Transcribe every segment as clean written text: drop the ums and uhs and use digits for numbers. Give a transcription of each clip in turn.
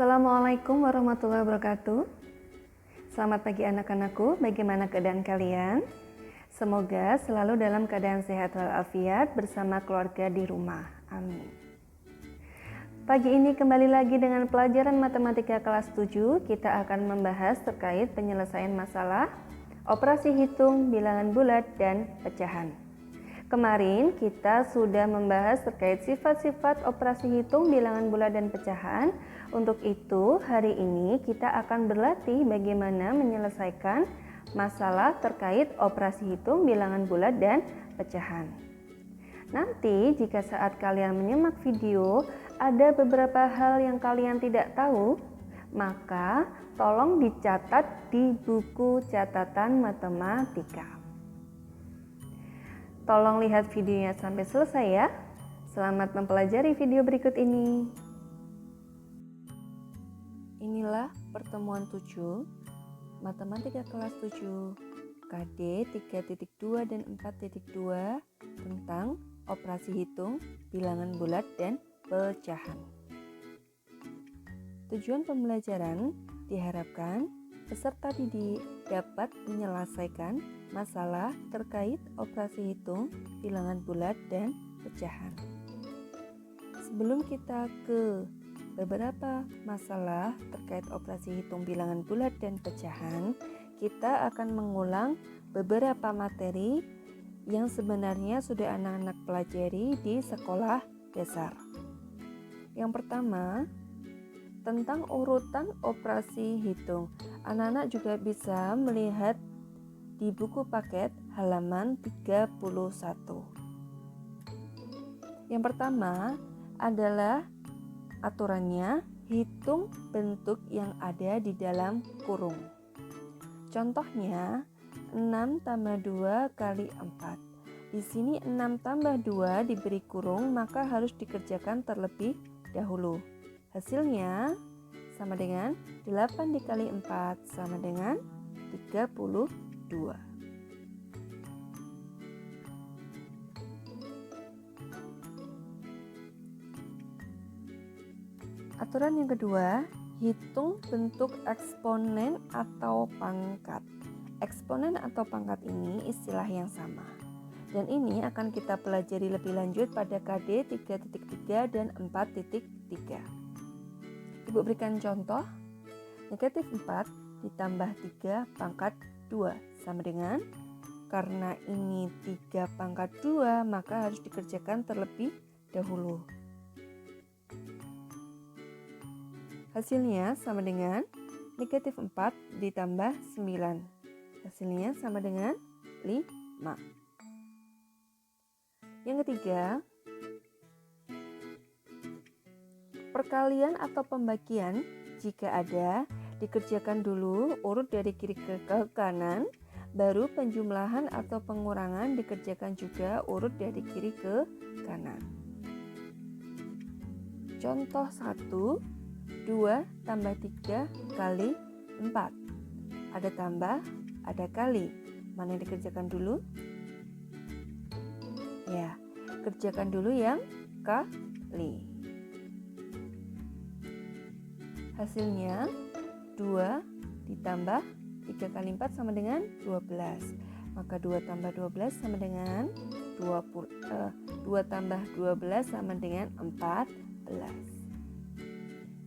Assalamualaikum warahmatullahi wabarakatuh. Selamat pagi anak-anakku, bagaimana keadaan kalian? Semoga selalu dalam keadaan sehat walafiat bersama keluarga di rumah. Amin. Pagi ini kembali lagi dengan pelajaran matematika kelas 7. Kita akan membahas terkait penyelesaian masalah, operasi hitung, bilangan bulat, dan pecahan. Kemarin kita sudah membahas terkait sifat-sifat operasi hitung, bilangan bulat, dan pecahan. Untuk itu, hari ini kita akan berlatih bagaimana menyelesaikan masalah terkait operasi hitung, bilangan bulat, dan pecahan. Nanti jika saat kalian menyimak video ada beberapa hal yang kalian tidak tahu, maka tolong dicatat di buku catatan matematika. Tolong lihat videonya sampai selesai ya. Selamat mempelajari video berikut ini. Inilah pertemuan 7 Matematika kelas 7 KD 3.2 dan 4.2 tentang operasi hitung, bilangan bulat, dan pecahan. Tujuan pembelajaran diharapkan peserta didik dapat menyelesaikan masalah terkait operasi hitung, bilangan bulat, dan pecahan. Sebelum kita ke beberapa masalah terkait operasi hitung, bilangan bulat, dan pecahan, kita akan mengulang beberapa materi yang sebenarnya sudah anak-anak pelajari di sekolah dasar. Yang pertama, tentang urutan operasi hitung. Anak-anak juga bisa melihat di buku paket halaman 31. Yang pertama adalah aturannya, hitung bentuk yang ada di dalam kurung. Contohnya 6 tambah 2 kali 4. Di sini 6 tambah 2 diberi kurung, maka harus dikerjakan terlebih dahulu. Hasilnya sama dengan 8 dikali 4 sama dengan 32. Aturan yang kedua, hitung bentuk eksponen atau pangkat. Eksponen atau pangkat ini istilah yang sama. Dan ini akan kita pelajari lebih lanjut pada KD 3.3 dan 4.3. Ibu berikan contoh, negatif 4 ditambah 3 pangkat 2 sama dengan, karena ini 3 pangkat 2 maka harus dikerjakan terlebih dahulu. Hasilnya sama dengan negatif 4 ditambah 9. Hasilnya sama dengan 5. Yang ketiga, perkalian atau pembagian jika ada dikerjakan dulu urut dari kiri ke kanan, baru penjumlahan atau pengurangan dikerjakan juga urut dari kiri ke kanan. Contoh 1, 2 tambah 3 kali 4. Ada tambah, ada kali. Mana yang dikerjakan dulu? Ya, kerjakan dulu yang kali. Hasilnya 2 ditambah 3 kali 4 sama dengan 12. Maka 2 tambah 12 sama dengan 2 tambah 12 sama dengan 14.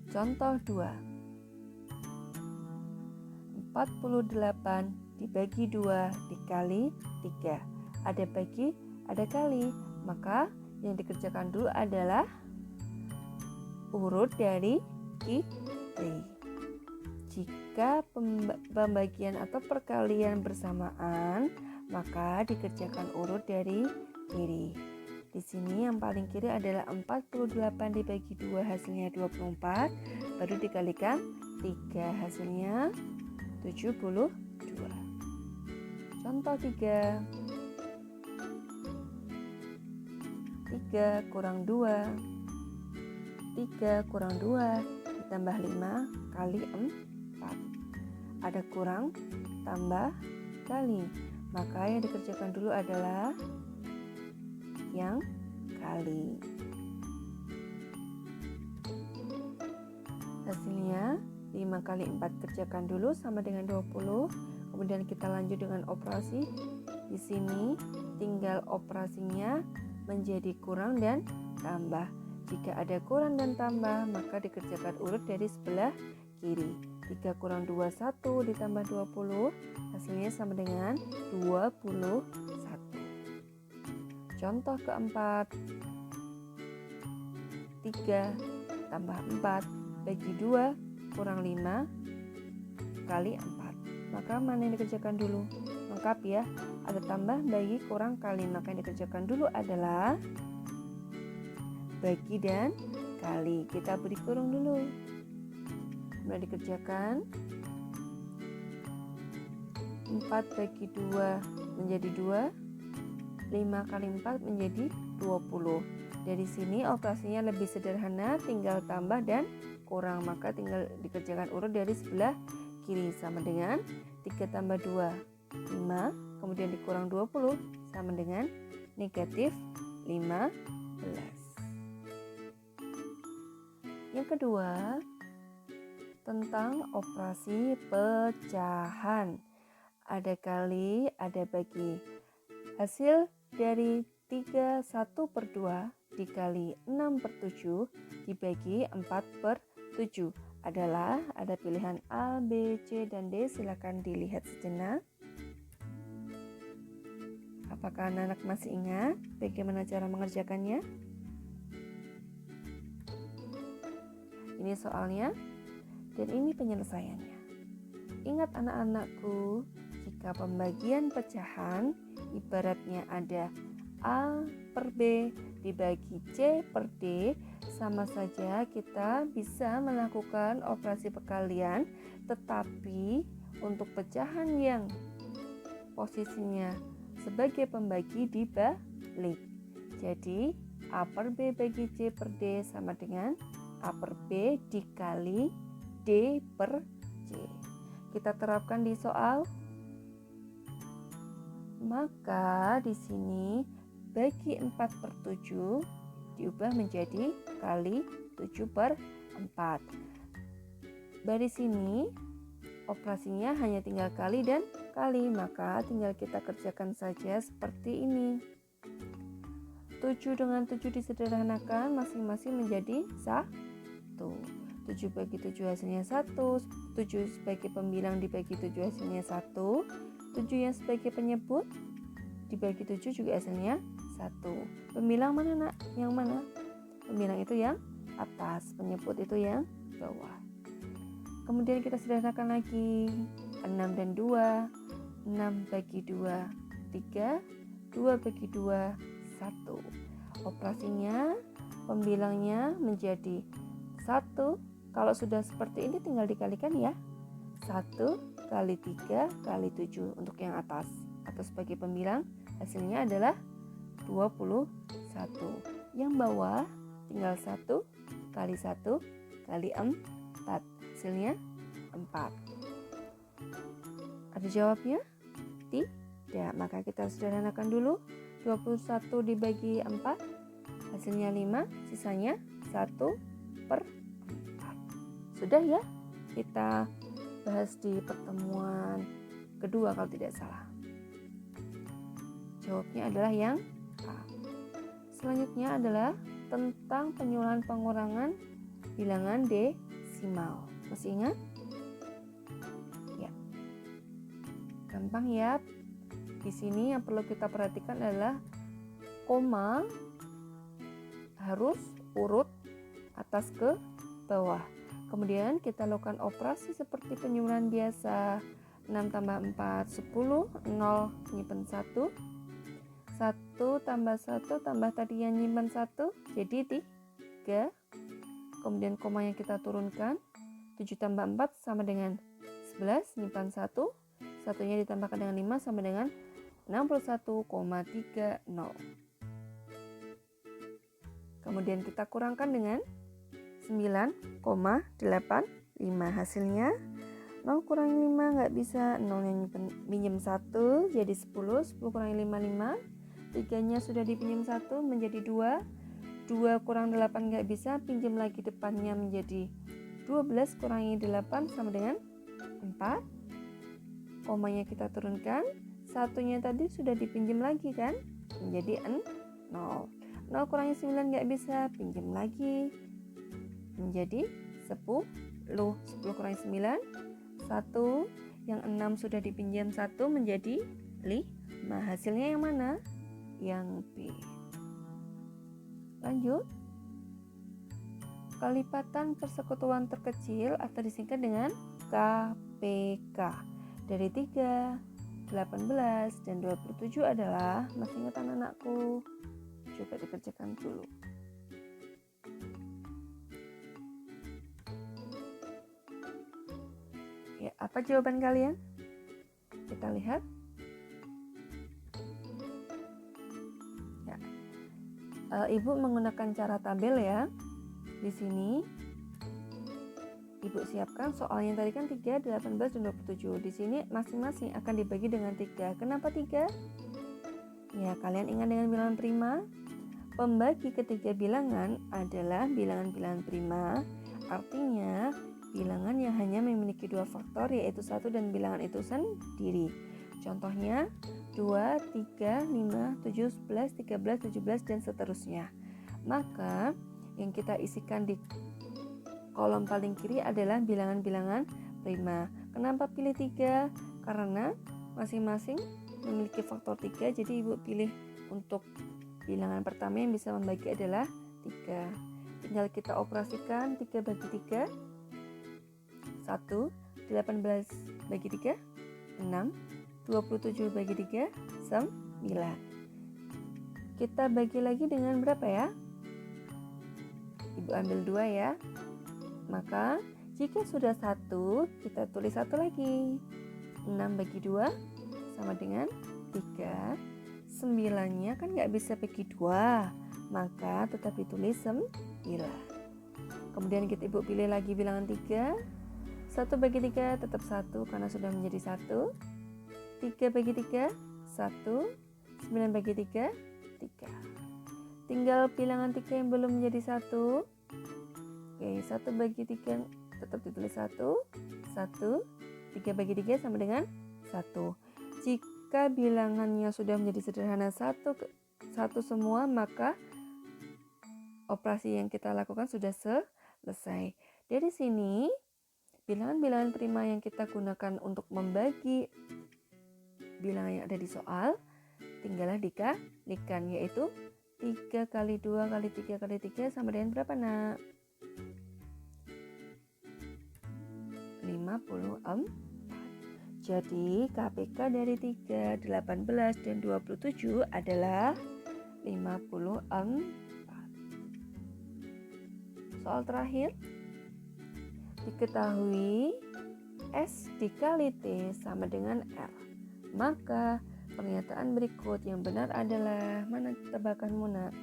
Contoh 2. 48 dibagi 2 dikali 3. Ada bagi, ada kali. Maka yang dikerjakan dulu adalah urut dari kiri. Jika pembagian atau perkalian bersamaan, maka dikerjakan urut dari kiri. Di sini yang paling kiri adalah 48 dibagi 2 hasilnya 24, baru dikalikan 3 hasilnya 72. Contoh 3. 3 kurang 2. 3 kurang 2 ditambah 5 kali 4. Ada kurang, tambah, kali. Maka yang dikerjakan dulu adalah yang kali. Hasilnya 5 kali 4 kerjakan dulu sama dengan 20. Kemudian kita lanjut dengan operasi. Di sini tinggal operasinya menjadi kurang dan tambah. Jika ada kurang dan tambah, maka dikerjakan urut dari sebelah kiri. 3 kurang 2, 1 ditambah 20, hasilnya sama dengan 21. Contoh keempat, 3 tambah 4 bagi 2 kurang 5 kali 4. Maka mana yang dikerjakan dulu? Lengkap ya, ada tambah, bagi, kurang, kali. Maka yang dikerjakan dulu adalah bagi dan kali. Kita beri kurung dulu. Mulai dikerjakan. 4 bagi 2 menjadi 2. 5 kali 4 menjadi 20. Dari sini operasinya lebih sederhana, tinggal tambah dan kurang. Maka tinggal dikerjakan urut dari sebelah kiri, sama dengan 3 tambah 2, 5. Kemudian dikurang 20 sama dengan negatif 15. Yang kedua, tentang operasi pecahan. Ada kali, ada bagi. Hasil dari 3 1/2 dikali 6/7 dibagi 4/7 adalah, ada pilihan A, B, C, dan D. Silakan dilihat sejenak. Apakah anak-anak masih ingat bagaimana cara mengerjakannya? Ini soalnya dan ini penyelesaiannya. Ingat anak-anakku, jika pembagian pecahan ibaratnya ada A per B dibagi C per D, sama saja kita bisa melakukan operasi perkalian, tetapi untuk pecahan yang posisinya sebagai pembagi dibalik. Jadi A per B bagi C per D sama dengan A per B dikali D per C. Kita terapkan di soal. Maka di sini bagi 4/7 diubah menjadi kali 7/4. Dari sini operasinya hanya tinggal kali dan kali, maka tinggal kita kerjakan saja seperti ini. 7 dengan 7 disederhanakan, masing-masing menjadi 1. 7 bagi 7 hasilnya 1. 7 sebagai pembilang dibagi 7 hasilnya 1. 7 yang sebagai penyebut dibagi 7 juga hasilnya 1. Pembilang mana nak? Yang mana? Pembilang itu yang atas, penyebut itu yang bawah. Kemudian kita sederhanakan lagi. 6 dan 2. 6 bagi 2 3. 2 bagi 2 1. Operasinya pembilangnya menjadi 1. Kalau sudah seperti ini tinggal dikalikan ya. 1 kali 3 kali 7 untuk yang atas. Atau sebagai pembilang hasilnya adalah 21. Yang bawah tinggal 1 kali 1 kali 4. Hasilnya 4. Ada jawabnya? Tidak. Maka kita sederhanakan dulu. 21 dibagi 4 hasilnya 5. Sisanya 1/4. Sudah ya, kita bahas di pertemuan kedua kalau tidak salah. Jawabnya adalah yang A. Selanjutnya adalah tentang penyuluhan pengurangan bilangan desimal. Masih ingat? Ya. Gampang ya. Di sini yang perlu kita perhatikan adalah koma harus urut atas ke bawah. Kemudian kita lakukan operasi seperti penyuluhan biasa. 6 tambah 4, 10, 0 nyimpen 1. 1 tambah 1 tambah tadi yang nyimpen 1 jadi 3. Kemudian koma yang kita turunkan. 7 tambah 4 sama dengan 11, nyimpan 1. Satunya ditambahkan dengan 5 sama dengan 61,30. Kemudian kita kurangkan dengan 9,85. Hasilnya 0 kurangi 5 nggak bisa, 0 yang minjem 1 jadi 10. 10 kurangi 5, 5. 3 nya sudah dipinjam 1 menjadi 2. 2 kurang 8 nggak bisa, pinjam lagi depannya menjadi 12 kurangi 8 sama dengan 4. Komanya kita turunkan. Satunya tadi sudah dipinjam lagi kan? Menjadi 0. 0 kurangi 9 nggak bisa, pinjam lagi. Menjadi 10. 10 kurangi 9, 1. Yang 6 sudah dipinjam 1 menjadi 5. Hasilnya yang mana? Yang B. Lanjut. Kelipatan persekutuan terkecil atau disingkat dengan KPK dari 3, 18, dan 27 adalah, masih ingat anak-anakku? Coba dikerjakan dulu. Ya, apa jawaban kalian? Kita lihat. Ya. Ibu menggunakan cara tabel ya. Di sini Ibu siapkan soal yang tadi kan 3, 18, dan 27. Di sini masing-masing akan dibagi dengan 3. Kenapa 3? Ya, kalian ingat dengan bilangan prima? Pembagi ketiga bilangan adalah bilangan-bilangan prima. Artinya, bilangan yang hanya memiliki 2 faktor yaitu 1 dan bilangan itu sendiri. Contohnya 2, 3, 5, 7, 11, 13, 17, dan seterusnya. Maka yang kita isikan di kolom paling kiri adalah bilangan-bilangan prima. Kenapa pilih 3? Karena masing-masing memiliki faktor 3, jadi Ibu pilih untuk bilangan pertama yang bisa membagi adalah 3. Tinggal kita operasikan 3 bagi 3, 1, 18 bagi 3, 6, 27 bagi 3, 9. Kita bagi lagi dengan berapa ya? Ibu ambil 2 ya. Maka jika sudah 1, kita tulis 1 lagi. 6 bagi 2 sama dengan 3. 9-nya kan nggak bisa bagi 2, maka tetap ditulis 9. Kemudian Ibu pilih lagi bilangan 3. 1 bagi 3 tetap 1 karena sudah menjadi 1. 3 bagi 3, 1. 9 bagi 3, 3. Tinggal bilangan 3 yang belum menjadi 1. Oke, 1 bagi 3 tetap ditulis 1. 1. 3 bagi 3 sama dengan 1. Jika bilangannya sudah menjadi sederhana 1 semua, maka operasi yang kita lakukan sudah selesai. Dari sini, bilangan-bilangan prima yang kita gunakan untuk membagi bilangan yang ada di soal, tinggallah dikalikan, yaitu 3 kali 2 kali 3 kali 3 sama dengan berapa, nak? 54. Jadi KPK dari 3, 18, dan 27 adalah 54. Soal terakhir. Diketahui S dikali T sama dengan R. Maka pernyataan berikut yang benar adalah, mana tebakanmu, nak?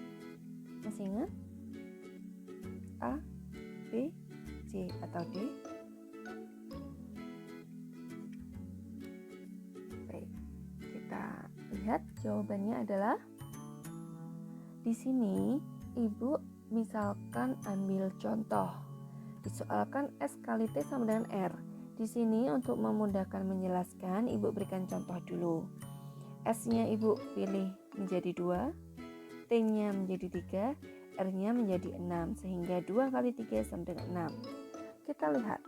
Masih ingat? A, B, C, atau D? Baik, kita lihat jawabannya adalah di sini. Ibu misalkan ambil contoh. Disoalkan S kali T sama dengan R. Di sini untuk memudahkan menjelaskan, Ibu berikan contoh dulu. S-nya Ibu pilih menjadi 2, T-nya menjadi 3, R-nya menjadi 6, sehingga 2 kali 3 sama dengan 6. Kita lihat,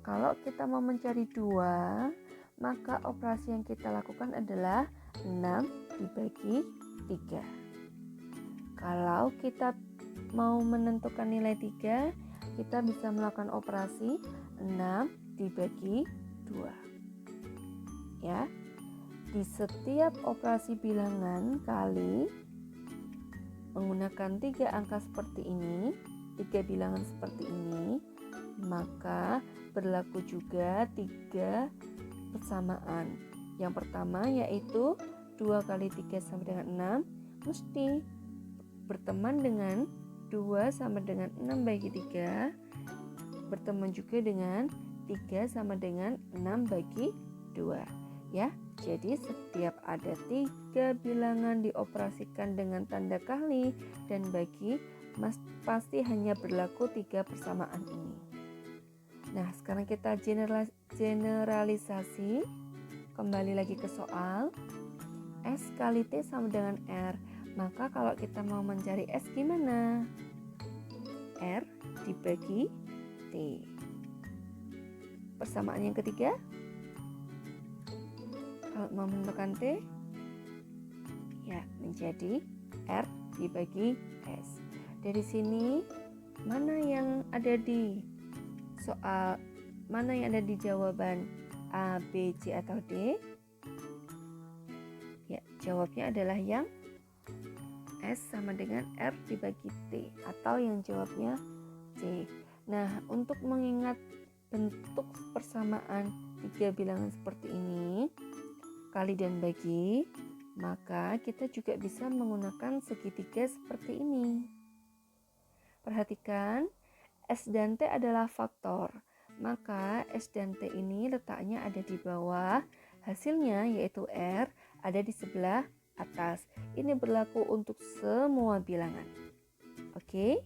kalau kita mau mencari 2, maka operasi yang kita lakukan adalah 6 dibagi 3. Kalau kita mau menentukan nilai 3, kita bisa melakukan operasi 6 dibagi 2. Ya. Di setiap operasi bilangan kali menggunakan 3 angka seperti ini, 3 bilangan seperti ini, maka berlaku juga 3 persamaan. Yang pertama yaitu 2 kali 3 sama dengan 6 mesti berteman dengan 2 sama dengan 6 bagi 3, berteman juga dengan 3 sama dengan 6 bagi 2. Ya, jadi setiap ada 3 bilangan dioperasikan dengan tanda kali dan bagi, pasti hanya berlaku 3 persamaan ini. Nah, sekarang kita generalisasi. Kembali lagi ke soal. S kali T sama dengan R. Maka kalau kita mau mencari S gimana? R dibagi T. Persamaan yang ketiga. Kalau mau menentukan T, ya menjadi R dibagi S. Dari sini, mana yang ada di soal, mana yang ada di jawaban A, B, C, atau D? Ya, jawabnya adalah yang S sama dengan R dibagi T, atau yang jawabnya C. Nah, untuk mengingat bentuk persamaan tiga bilangan seperti ini, kali dan bagi, maka kita juga bisa menggunakan segitiga seperti ini. Perhatikan, S dan T adalah faktor, maka S dan T ini letaknya ada di bawah, hasilnya yaitu R ada di sebelah atas. Ini berlaku untuk semua bilangan. Oke,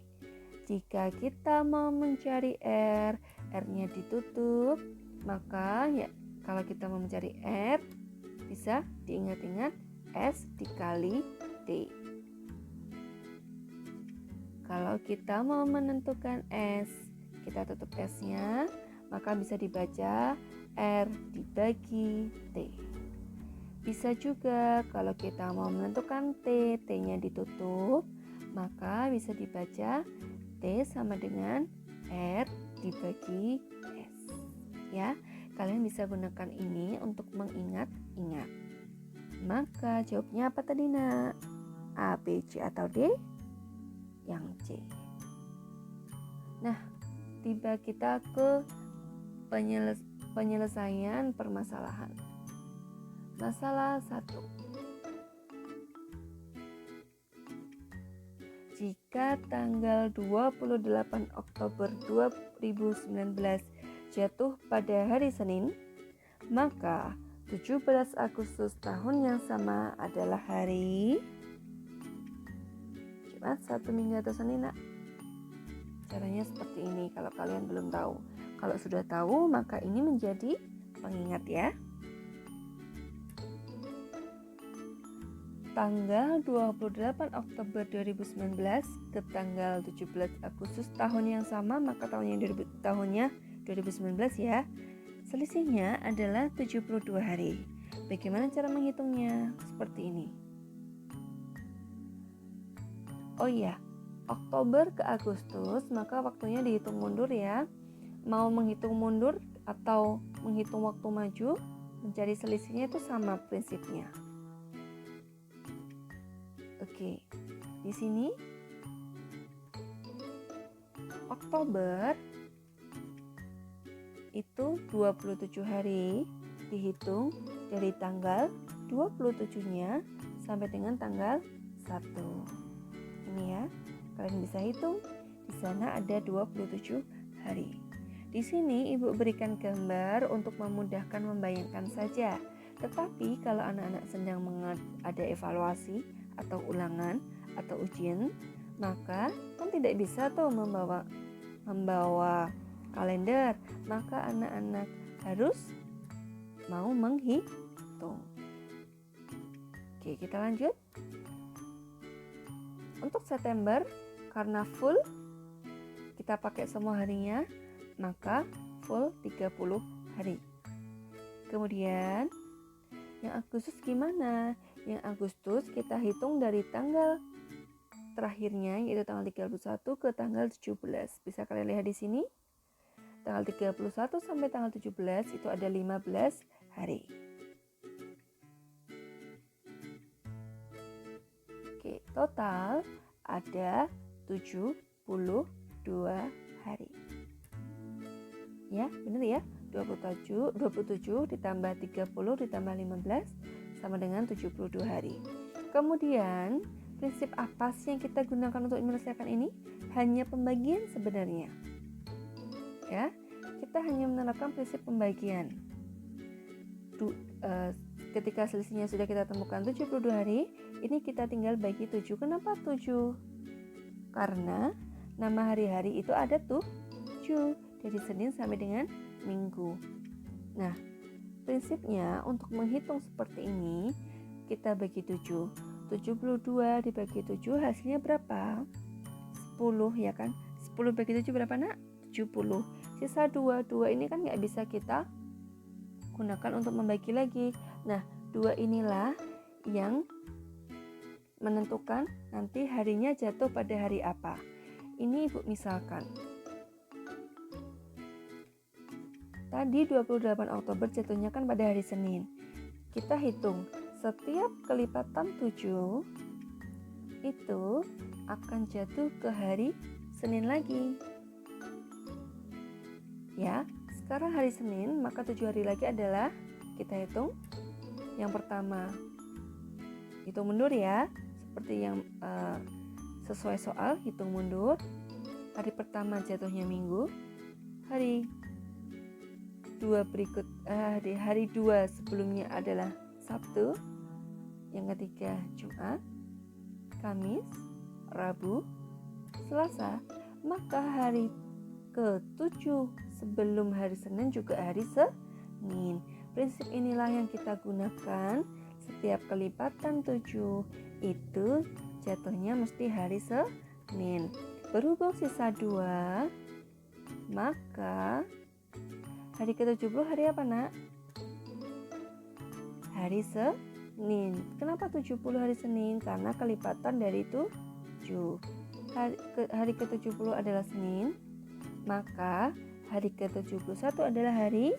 jika kita mau mencari R, R-nya ditutup, maka ya kalau kita mau mencari R, bisa diingat-ingat S dikali T. Kalau kita mau menentukan S, kita tutup S-nya, maka bisa dibaca R dibagi T. Bisa juga kalau kita mau menentukan T, T-nya ditutup, maka bisa dibaca T sama dengan R dibagi S. Ya, kalian bisa gunakan ini untuk mengingat-ingat. Maka jawabnya apa tadi, Nak? A, B, C, atau D? Yang C. Nah, tiba kita ke penyelesaian permasalahan. Masalah 1. Jika tanggal 28 Oktober 2019 jatuh pada hari Senin, maka 17 Agustus tahun yang sama adalah hari Jumat, Sabtu, Minggu, atau Senin, Nak? Caranya seperti ini kalau kalian belum tahu. Kalau sudah tahu, maka ini menjadi pengingat ya. Tanggal 28 Oktober 2019 ke tanggal 17 Agustus tahun yang sama, maka tahunnya 2019 ya. Selisihnya adalah 72 hari. Bagaimana cara menghitungnya? Seperti ini. Oh iya, Oktober ke Agustus, maka waktunya dihitung mundur ya. Mau menghitung mundur atau menghitung waktu maju, mencari selisihnya itu sama prinsipnya. Oke, di sini Oktober itu 27 hari, dihitung dari tanggal 27-nya sampai dengan tanggal 1. Ini ya, kalian bisa hitung. Di sana ada 27 hari. Di sini Ibu berikan gambar untuk memudahkan membayangkan saja. Tetapi kalau anak-anak sedang ada evaluasi atau ulangan atau ujian, maka kan tidak bisa tuh membawa kalender, maka anak-anak harus mau menghitung. Oke, kita lanjut. Untuk September, karena full, kita pakai semua harinya, maka full 30 hari. Kemudian, yang Agustus gimana? Yang Agustus kita hitung dari tanggal terakhirnya, yaitu tanggal 31 ke tanggal 17. Bisa kalian lihat di sini. Tanggal 31 sampai tanggal 17 itu ada 15 hari. Oke, total ada 72 hari. Ya, benar ya? 27 ditambah 30 ditambah 15 sama dengan 72 hari. Kemudian, prinsip apa sih yang kita gunakan untuk menyelesaikan ini? Hanya pembagian sebenarnya. Ya, kita hanya menerapkan prinsip pembagian. Ketika selisihnya sudah kita temukan 72 hari, ini kita tinggal bagi 7. Kenapa 7? Karena nama hari-hari itu ada 7. dari Senin sampai dengan Minggu. Nah, prinsipnya untuk menghitung seperti ini, kita bagi 7. 72 dibagi 7 hasilnya berapa? 10 ya kan? 10 bagi 7 berapa nak? 70. Sisa 2 ini kan nggak bisa kita gunakan untuk membagi lagi. Nah, 2 inilah yang menentukan nanti harinya jatuh pada hari apa. Ini Ibu misalkan. Tadi 28 Oktober jatuhnya kan pada hari Senin. Kita hitung, setiap kelipatan 7 itu akan jatuh ke hari Senin lagi. Ya, sekarang hari Senin, maka 7 hari lagi adalah, kita hitung. Yang pertama, hitung mundur ya, seperti yang sesuai soal, hitung mundur. Hari pertama jatuhnya Minggu, hari 2 hari 2 sebelumnya adalah Sabtu, yang ketiga Jumat, Kamis, Rabu, Selasa, maka hari ke-7 sebelum hari Senin juga hari Senin. Prinsip inilah yang kita gunakan. Setiap kelipatan 7 itu jatuhnya mesti hari Senin. Berhubung sisa 2, maka hari ke-70 hari apa nak? Hari Senin. Kenapa 70 hari Senin? Karena kelipatan dari 7. Hari ke-70 adalah Senin, maka hari ke-71 adalah hari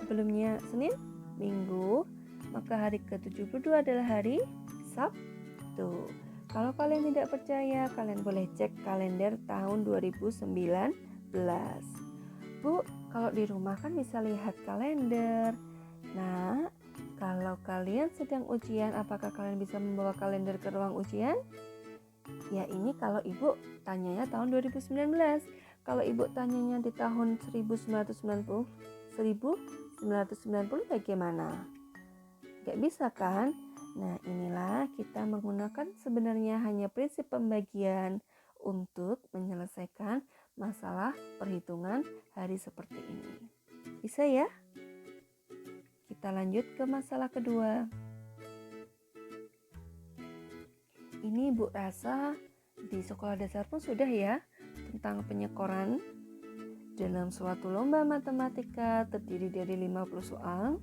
sebelumnya Senin, Minggu, maka hari ke-72 adalah hari Sabtu. Kalau kalian tidak percaya, kalian boleh cek kalender tahun 2019. Bu, kalau di rumah kan bisa lihat kalender. Nah, kalau kalian sedang ujian, apakah kalian bisa membawa kalender ke ruang ujian? Ya, ini kalau Ibu tanyanya tahun 2019. Kalau Ibu tanyanya di tahun 1990 bagaimana? Gak bisa kan? Nah, inilah kita menggunakan sebenarnya hanya prinsip pembagian untuk menyelesaikan masalah perhitungan hari seperti ini. Bisa ya? Kita lanjut ke masalah kedua. Ini Ibu rasa di sekolah dasar pun sudah ya, tentang penyekoran. Dalam suatu lomba matematika terdiri dari 50 soal.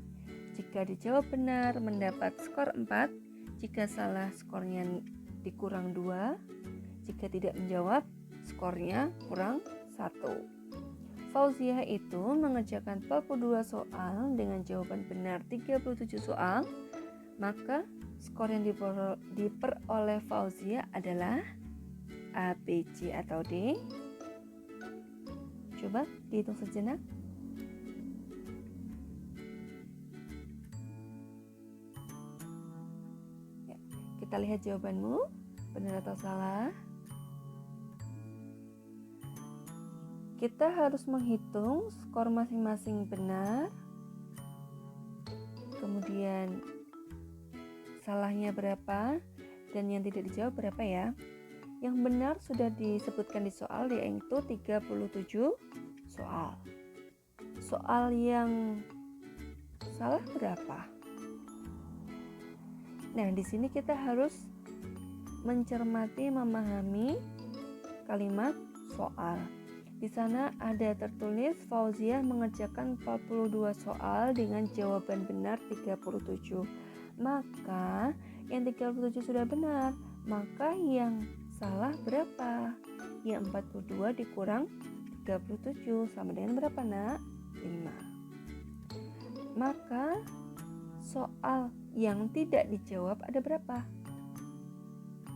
Jika dijawab benar mendapat skor 4, jika salah skornya dikurang 2, jika tidak menjawab skornya kurang 1. Fauziah itu mengerjakan 42 soal dengan jawaban benar 37 soal, maka skor yang diperoleh Fauziah adalah A, B, C atau D. Coba dihitung sejenak. Ya, kita lihat jawabanmu, benar atau salah. Kita harus menghitung skor masing-masing benar. Kemudian salahnya berapa dan yang tidak dijawab berapa ya. Yang benar sudah disebutkan di soal, yaitu 37 soal. Soal yang salah berapa? Nah, di sini kita harus mencermati, memahami kalimat soal. Di sana ada tertulis Fauziah mengerjakan 42 soal dengan jawaban benar 37. Maka yang 37 sudah benar, maka yang salah berapa? Yang 42 dikurang 37 sama dengan berapa nak? 5. Maka soal yang tidak dijawab ada berapa?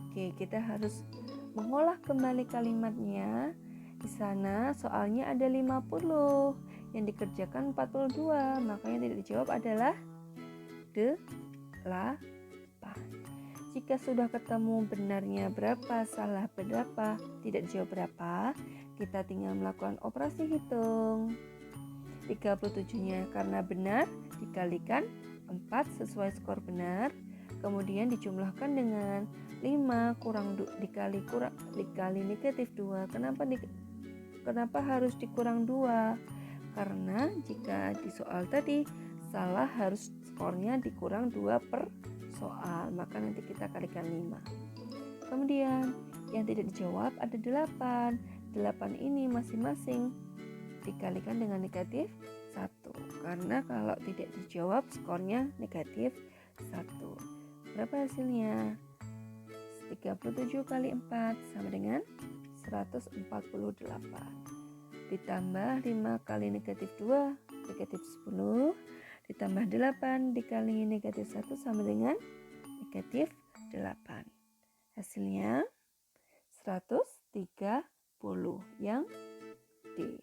Oke, kita harus mengolah kembali kalimatnya. Di sana soalnya ada 50, yang dikerjakan 42, maka yang tidak dijawab adalah 8. Jika sudah ketemu benarnya berapa, salah berapa, tidak dijawab berapa, kita tinggal melakukan operasi hitung. 37-nya karena benar dikalikan 4 sesuai skor benar, kemudian dijumlahkan dengan 5 dikali negatif 2. Kenapa Kenapa harus dikurang 2? Karena jika di soal tadi salah harus skornya dikurang 2 per soal, maka nanti kita kalikan 5. Kemudian yang tidak dijawab ada 8. 8 ini masing-masing dikalikan dengan negatif 1. Karena kalau tidak dijawab skornya negatif 1. Berapa hasilnya? 37 kali 4 sama dengan 148. Ditambah 5 kali negatif 2, negatif 10. Ditambah 8 dikali negatif 1 sama dengan negatif 8. Hasilnya 130 yang D.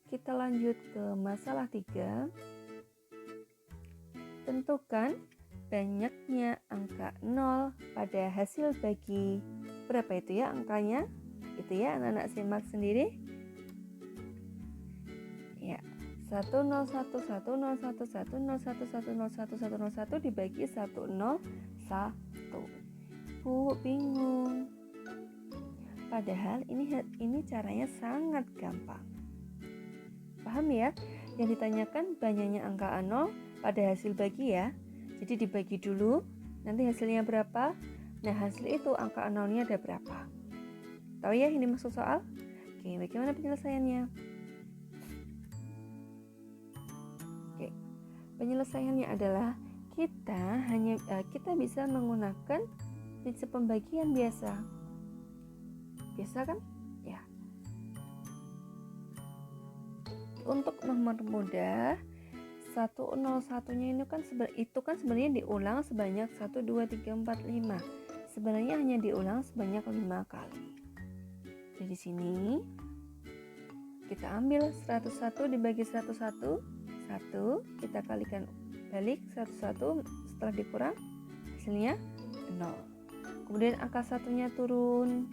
Kita lanjut ke masalah 3. Tentukan banyaknya angka 0 pada hasil bagi. Berapa itu ya angkanya? Itu ya anak-anak simak sendiri. Ya, 101, 101, 101, 101, 101 dibagi 101. Bu, bingung. Padahal ini caranya sangat gampang. Paham ya? Yang ditanyakan banyaknya angka 0 pada hasil bagi ya. Jadi dibagi dulu, nanti hasilnya berapa? Nah, hasil itu angka 0-nya ada berapa? Tahu ya ini maksud soal? Oke, bagaimana penyelesaiannya? Oke, penyelesaiannya adalah kita bisa menggunakan prinsip pembagian biasa. Biasa kan? Ya. Untuk nomor mudah 101-nya itu kan sebenarnya diulang sebanyak 1, 2, 3, 4, 5. Sebenarnya hanya diulang sebanyak 5 kali. Jadi sini kita ambil 101 dibagi 101, 1, kita kalikan balik 101 setelah dikurang hasilnya 0. Kemudian angka 1-nya turun.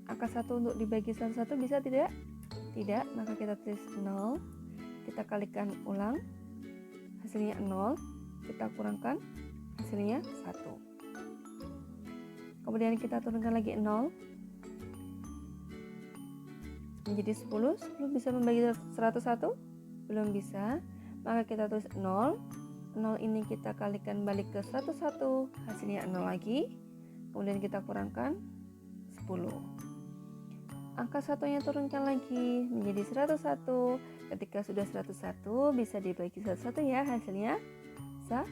Angka 1 untuk dibagi 101 bisa tidak? Tidak, maka kita tulis 0. Kita kalikan ulang, hasilnya 0. Kita kurangkan, hasilnya 1. Kemudian kita turunkan lagi 0. Menjadi 10. 10 bisa membagi 101? Belum bisa. Maka kita tulis 0. 0 ini kita kalikan balik ke 101. Hasilnya 0 lagi. Kemudian kita kurangkan 10. Angka 1-nya turunkan lagi menjadi 101. Ketika sudah 101 bisa dibagi 101 ya, hasilnya 1.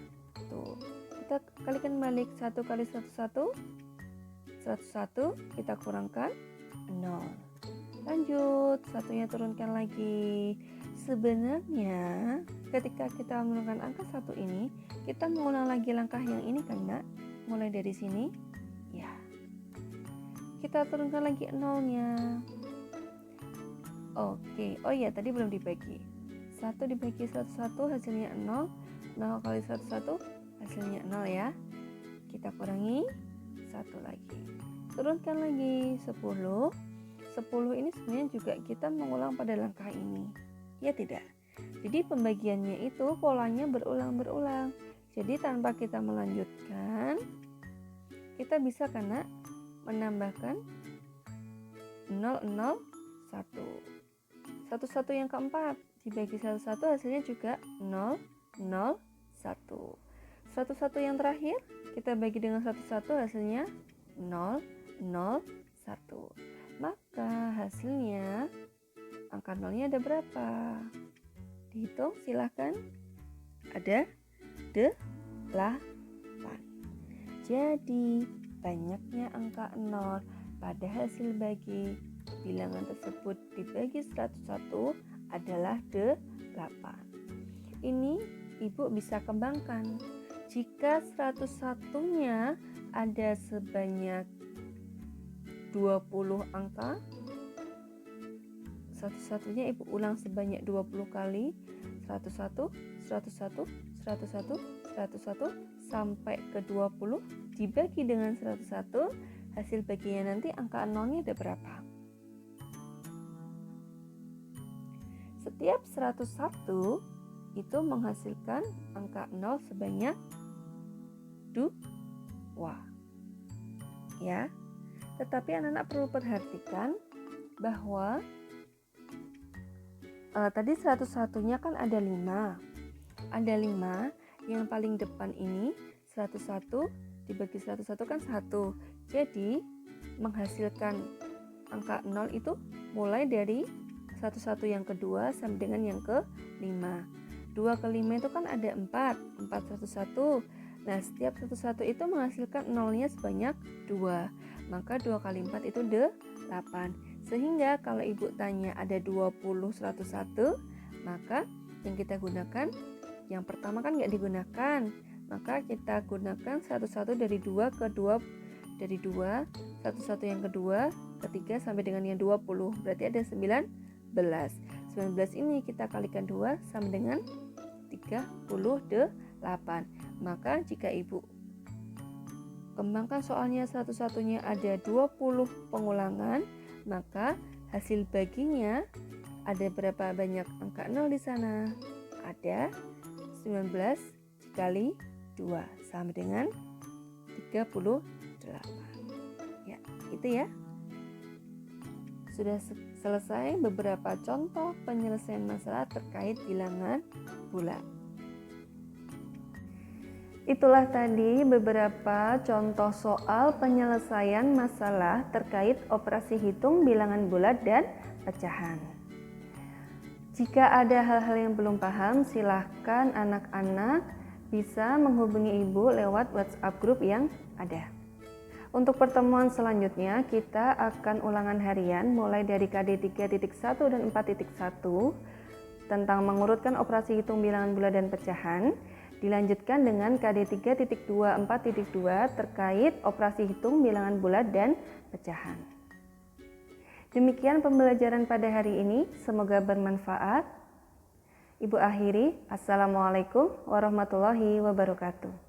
Kita kalikan balik 1 kali 101. 101 kita kurangkan 0. Lanjut, 1-nya turunkan lagi. Sebenarnya ketika kita menurunkan angka 1 ini, kita mengulang lagi langkah yang ini kan, Nak? Mulai dari sini. Ya. Kita turunkan lagi 0-nya. Oke. Oh iya, tadi belum dibagi. 1 dibagi 101 hasilnya 0. 0 kali 101 hasilnya 0 ya. Kita kurangi 1 lagi. Turunkan lagi 10. 10 ini sebenarnya juga kita mengulang pada langkah ini. Ya tidak? Jadi pembagiannya itu polanya berulang-berulang. Jadi tanpa kita melanjutkan, kita bisa karena menambahkan 0, 0, 1. 1 yang keempat dibagi 1 hasilnya juga 0, 0, 1. 1 yang terakhir kita bagi dengan 1 hasilnya 0, 0, 1. Maka hasilnya angka 0-nya ada berapa? Dihitung silahkan. Ada 8. Jadi banyaknya angka 0 pada hasil bagi bilangan tersebut dibagi 101 adalah 8. Ini Ibu bisa kembangkan. Jika 101-nya ada sebanyak 20 angka, 101-nya Ibu ulang sebanyak 20 kali. 101, 101, 101, 101 sampai ke 20 dibagi dengan 101, hasil baginya nanti angka 0-nya ada berapa? Setiap 101 itu menghasilkan angka 0 sebanyak 2. Ya. Tetapi anak-anak perlu perhatikan bahwa tadi 101-nya kan ada 5. Ada 5, yang paling depan ini 101 dibagi 101 kan 1. Jadi menghasilkan angka 0 itu mulai dari 101 yang kedua sampai dengan yang ke-5. 2 ke 5 itu kan ada 4 101. Nah, setiap 101 itu menghasilkan nolnya sebanyak 2. Maka 2 kali 4 itu 8. Sehingga kalau ibu tanya ada 20 101, maka yang kita gunakan, yang pertama kan nggak digunakan, maka kita gunakan 101 dari 2 ke 2, dari 2, 101 yang kedua, ketiga sampai dengan yang 20, berarti ada 19. 19 ini kita kalikan 2 sama dengan 38. Maka jika ibu kembangkan soalnya satu-satunya ada 20 pengulangan, maka hasil baginya ada berapa banyak angka 0 di sana? Ada 19 dikali 2 sama dengan 38. Ya, itu ya. Sudah selesai beberapa contoh penyelesaian masalah terkait bilangan bulat. Itulah tadi beberapa contoh soal penyelesaian masalah terkait operasi hitung bilangan bulat dan pecahan. Jika ada hal-hal yang belum paham, silahkan anak-anak bisa menghubungi ibu lewat WhatsApp grup yang ada. Untuk pertemuan selanjutnya, kita akan ulangan harian mulai dari KD 3.1 dan 4.1 tentang mengurutkan operasi hitung bilangan bulat dan pecahan. Dilanjutkan dengan KD 3.2, 4.2 terkait operasi hitung bilangan bulat dan pecahan. Demikian pembelajaran pada hari ini, semoga bermanfaat. Ibu akhiri, Assalamualaikum warahmatullahi wabarakatuh.